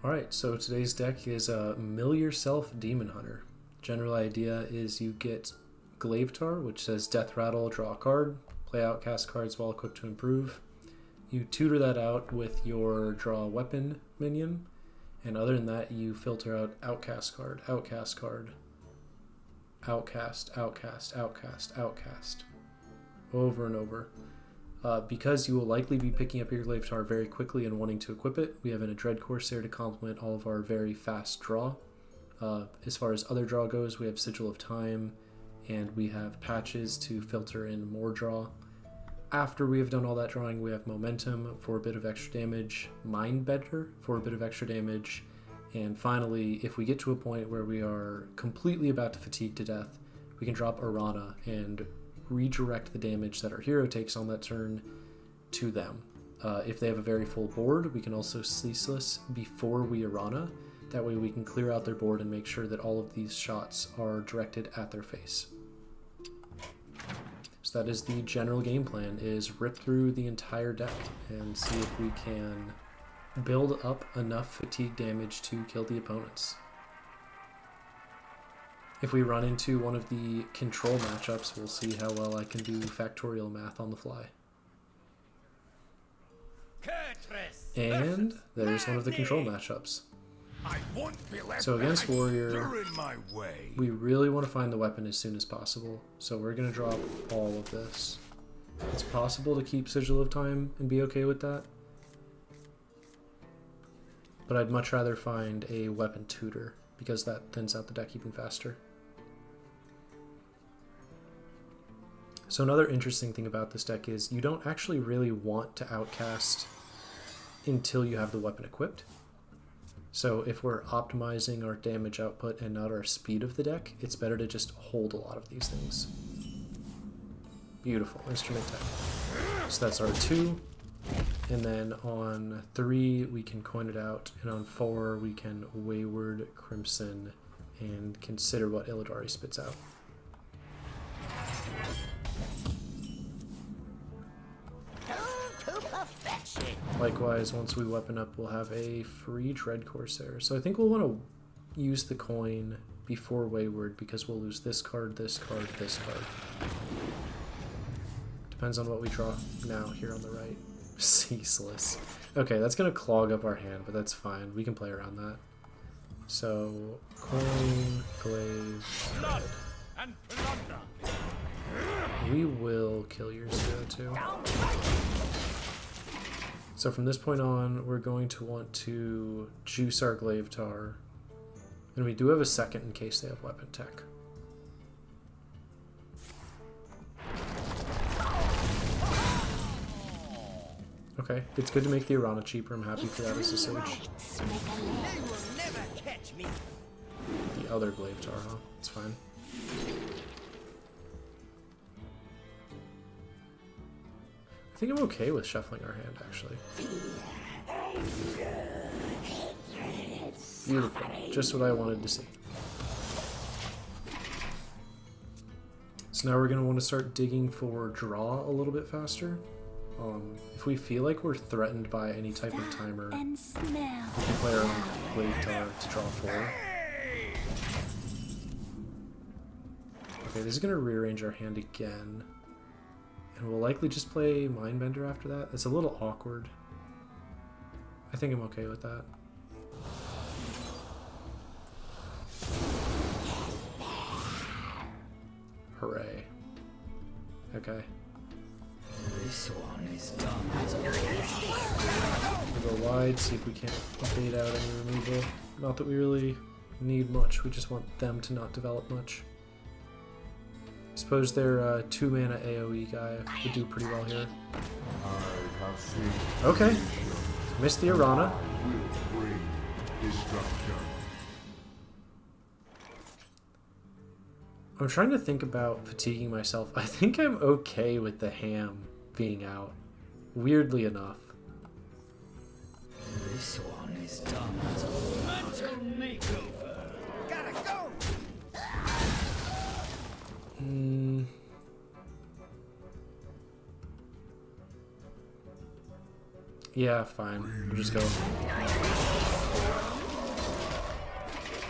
Alright, so today's deck is Mill Yourself Demon Hunter. General idea is you get Glaivetar, which says Death Rattle, draw a card, play outcast cards while equipped to improve. You tutor that out with your draw a weapon minion, and other than that you filter out outcast card, outcast card, outcast, outcast, outcast, outcast, over and over. Because you will likely be picking up your Glaivetar very quickly and wanting to equip it, we have a Dread Corsair to complement all of our very fast draw. As far as other draw goes, we have Sigil of Time, and we have Patches to filter in more draw. After we have done all that drawing, we have Momentum for a bit of extra damage, Mindbender for a bit of extra damage, and finally, if we get to a point where we are completely about to fatigue to death, we can drop Arana and redirect the damage that our hero takes on that turn to them. If they have a very full board, we can also Ceaseless before we Arana. That way we can clear out their board and make sure that all of these shots are directed at their face. So that is the general game plan, is rip through the entire deck and see if we can build up enough fatigue damage to kill the opponents. If we run into one of the control matchups, we'll see how well I can do factorial math on the fly. And there's one of the control matchups. So against Warrior, we really want to find the weapon as soon as possible. So we're going to drop all of this. It's possible to keep Sigil of Time and be okay with that. But I'd much rather find a weapon tutor, because that thins out the deck even faster. So another interesting thing about this deck is you don't actually really want to outcast until you have the weapon equipped. So if we're optimizing our damage output and not our speed of the deck, it's better to just hold a lot of these things. Beautiful. Instrument tech. So that's our 2. And then on 3 we can coin it out, and on 4 we can Wayward Crimson and consider what Illidari spits out. Likewise, once we weapon up, we'll have a free Dread Corsair. So I think we'll want to use the coin before Wayward, because we'll lose this card, this card, this card. Depends on what we draw now here on the right. Ceaseless. Okay, that's going to clog up our hand, but that's fine. We can play around that. So, coin, glaive, Dread. We will kill your 0-2. So from this point on, we're going to want to juice our Glaivetar. And we do have a second in case they have weapon tech. Okay, it's good to make the Arana cheaper. I'm happy for that as a Sage. The other Glaivetar, huh? It's fine. I think I'm okay with shuffling our hand, actually. Beautiful. Just what I wanted to see. So now we're going to want to start digging for draw a little bit faster. If we feel like we're threatened by any type of timer, we can play our own Glaivetar to draw 4. Okay, this is going to rearrange our hand again. And we'll likely just play Mindbender after that. It's a little awkward. I think I'm okay with that. Hooray. Okay. This one is done. We'll go wide, see if we can't bait out any removal. Not that we really need much, we just want them to not develop much. Suppose their 2-mana AoE guy would do pretty well here. Okay. Missed the Arana. I'm trying to think about fatiguing myself. I think I'm okay with the ham being out. Weirdly enough. This one is done. Mental makeover. Gotta go. Yeah, fine. We'll just go.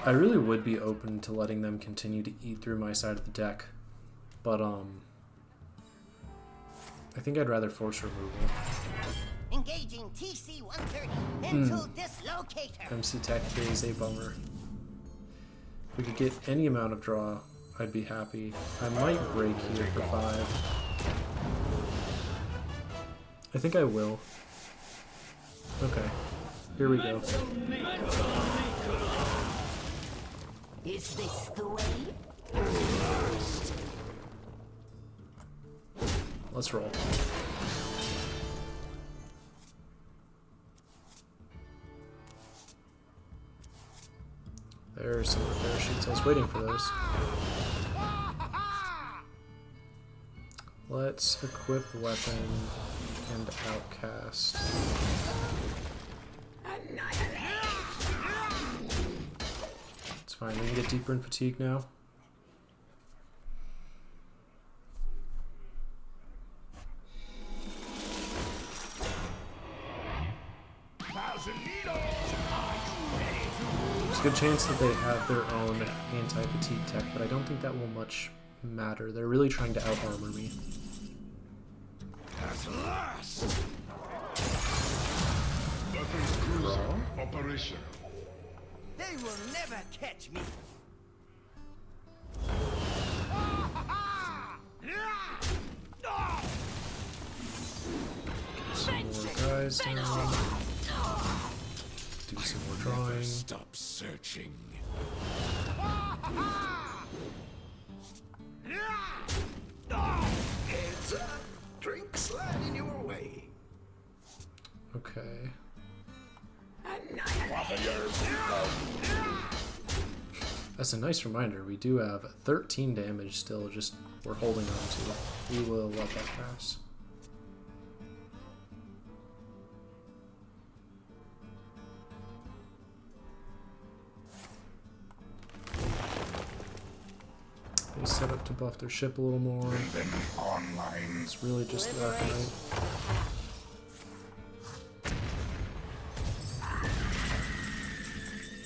I really would be open to letting them continue to eat through my side of the deck, but I think I'd rather force removal. Engaging TC-130 mental dislocator. MC Tech is a bummer. If we could get any amount of draw, I'd be happy. I might break here for 5. I think I will. Okay, here we go. Is this the way? Let's roll. There's some repair sheets. I was waiting for those. Let's equip weapon and outcast. It's fine. We can get deeper in fatigue now. There's a good chance that they have their own anti-fatigue tech, but I don't think that will much matter. They're really trying to out-armor me. At last! Weapons cruiser operational. They will never catch me. Some more guys down. Do some more drawing. Stop searching. It's a drink slide in your way. Okay. That's a nice reminder. We do have 13 damage still, just we're holding on to. We will let that pass. They set up to buff their ship a little more. Online. It's really just the Arcanite.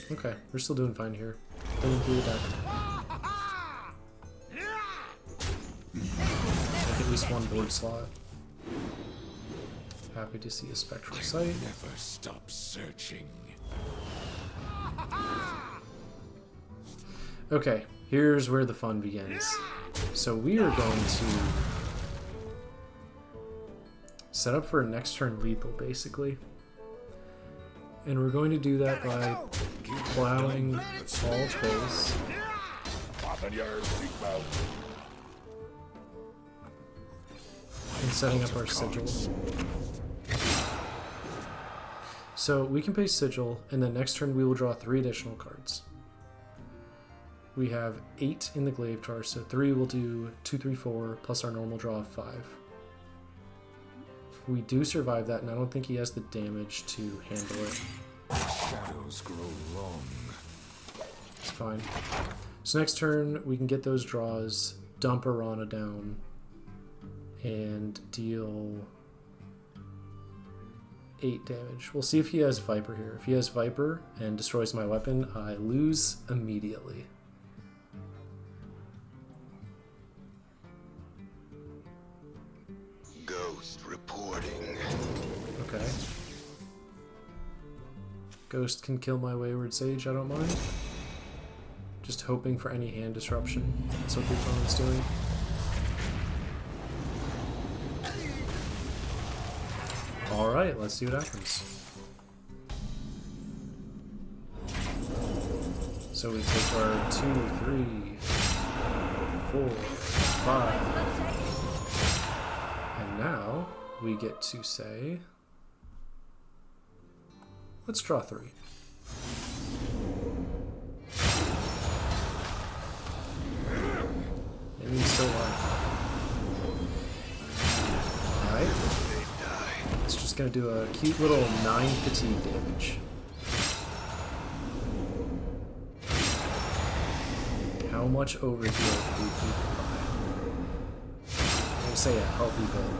Okay, we're still doing fine here. Going through the deck. Like at least one board slot. Happy to see a Spectral Sight. Never stop searching. Okay, here's where the fun begins. So we are going to set up for a next turn lethal, basically. And we're going to do that by plowing Bald's face. And setting up our Sigil. So we can pay Sigil, and then next turn we will draw 3 additional cards. We have 8 in the Glaive Tar, so 3 will do 2, 3, 4, plus our normal draw of 5. We do survive that, and I don't think he has the damage to handle it. Shadows grow long. It's fine. So next turn, we can get those draws, dump Arana down, and deal 8 damage. We'll see if he has Viper here. If he has Viper and destroys my weapon, I lose immediately. Ghost reporting. Okay. Ghost can kill my Wayward Sage, I don't mind. Just hoping for any hand disruption. That's what the opponent's doing. Alright, let's see what happens. So we take our 2, 3, 4, 5. And now we get to say, let's draw 3. And he's still alive. Alright. It's just gonna do a cute little 9 fatigue damage. How much overheal do we provide? I'm gonna say a healthy bit.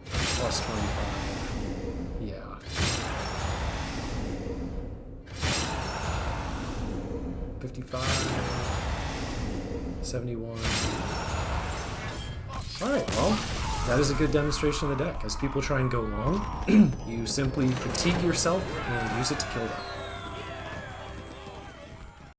Plus 25. Yeah. 55, 71. Alright, well, that is a good demonstration of the deck. As people try and go long, you simply fatigue yourself and use it to kill them.